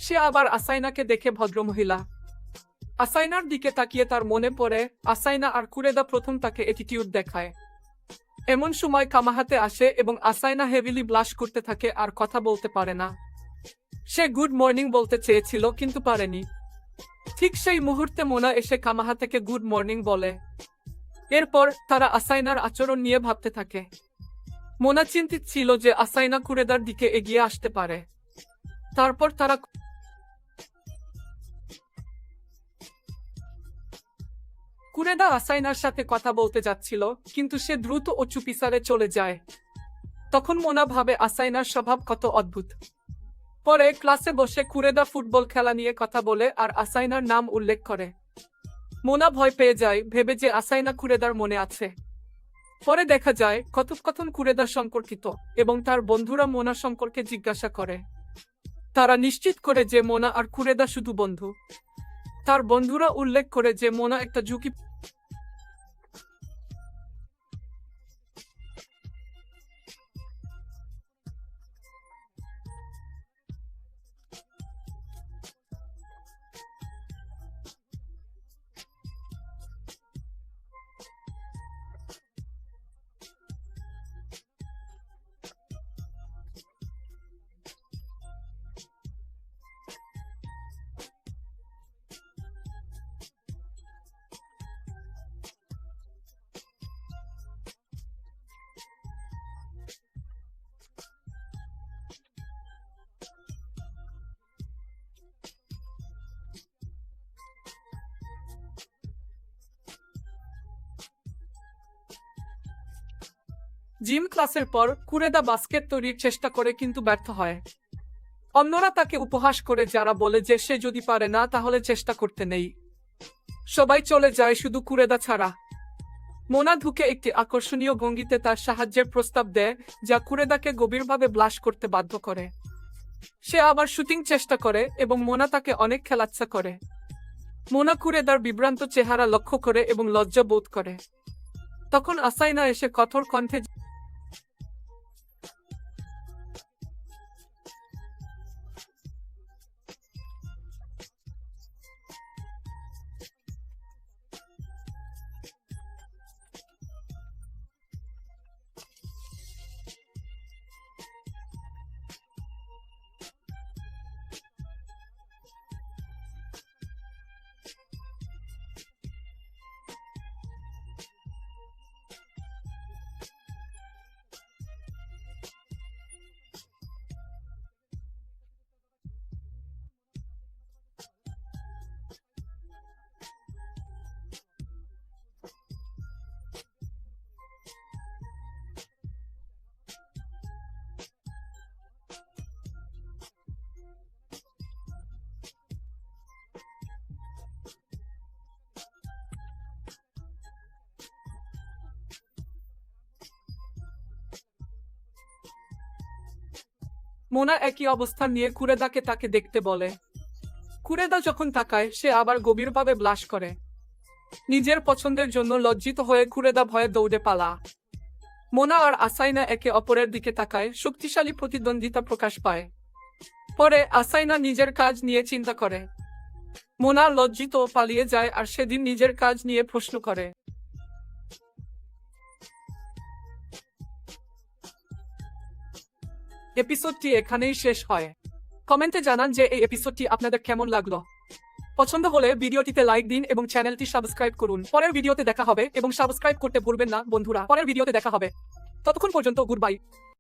সে আবার আসাইনাকে দেখে ভদ্রমহিলা আসাইনার দিকে তাকিয়ে তার মনে পড়ে আসাইনা আর কুরেদা প্রথম তাকে অ্যাটিটিউড দেখায়। এমন সময় কামাহাতে আসে এবং আসাইনা হেভিলি ব্লাশ করতে থাকে আর কথা বলতে পারে না। সে গুড মর্নিং বলতে চেয়েছিল কিন্তু পারেনি। ঠিক সেই মুহূর্তে মোনা এসে কামাহাতেকে গুড মর্নিং বলে। এরপর তারা আসাইনার আচরণ নিয়ে ভাবতে থাকে। মোনা চিন্তিত ছিল যে আসাইনা কুরেদার দিকে এগিয়ে আসতে পারে। তারপর তারা কুরেদা আসাইনার সাথে কথা বলতে যাচ্ছিল কিন্তু সে দ্রুত ও চুপিসারে চলে যায়। তখন মোনা ভাবে আসাইনার স্বভাব কত অদ্ভুত। পরে ক্লাসে বসে কুরেদা ফুটবল খেলা নিয়ে কথা বলে আর আসাইনার নাম উল্লেখ করে। মোনা ভয় পেয়ে যায় ভেবে যে আসাইনা কুরেদার মনে আছে। পরে দেখা যায় কথোপকথন কুরেদা সম্পর্কিত এবং তার বন্ধুরা মোনা সম্পর্কে জিজ্ঞাসা করে। তারা নিশ্চিত করে যে মোনা আর কুরেদা শুধু বন্ধু। তার বন্ধুরা উল্লেখ করে যে মোনা একটা ঝুঁকি জিম ক্লাসের পর কুরেদা বাস্কেট তৈরির চেষ্টা করে কিন্তু ব্যর্থ হয়। অন্যরা তাকে উপহাস করে যারা বলে যে সে যদি পারে না তাহলে চেষ্টা করতে নেই। সবাই চলে যায় শুধু কুরেদা ছাড়া। মোনা ঢুকে একটি আকর্ষণীয় ভঙ্গিতে তার সাহায্যের প্রস্তাব দেয় যা কুরেদাকে গভীরভাবে ব্লাশ করতে বাধ্য করে। সে আবার শুটিং চেষ্টা করে এবং মোনা তাকে অনেক খেলাচ্ছা করে। মোনা কুরেদার বিভ্রান্ত চেহারা লক্ষ্য করে এবং লজ্জা বোধ করে। তখন আসাইনা এসে কঠোর কণ্ঠে মোনা একই অবস্থান নিয়ে কুরেদাকে তাকে দেখতে বলে। কুরেদা যখন তাকায় সে আবার গভীরভাবে ব্লাশ করে। নিজের পছন্দের জন্য লজ্জিত হয়ে কুরেদা ভয়ে দৌড়ে পালা। মোনা আর আসাইনা একে অপরের দিকে তাকায়, শক্তিশালী প্রতিদ্বন্দ্বিতা প্রকাশ পায়। পরে আসাইনা নিজের কাজ নিয়ে চিন্তা করে। মোনা লজ্জিত পালিয়ে যায় আর সেদিন নিজের কাজ নিয়ে প্রশ্ন করে। এপিসোডটি এখানেই শেষ হয়। কমেন্টে জানান যে এই এপিসোডটি আপনাদের কেমন লাগলো। পছন্দ হলে ভিডিওটিতে লাইক দিন এবং চ্যানেলটি সাবস্ক্রাইব করুন। পরের ভিডিওতে দেখা হবে এবং সাবস্ক্রাইব করতে ভুলবেন না বন্ধুরা। পরের ভিডিওতে দেখা হবে। ততক্ষণ পর্যন্ত গুড বাই।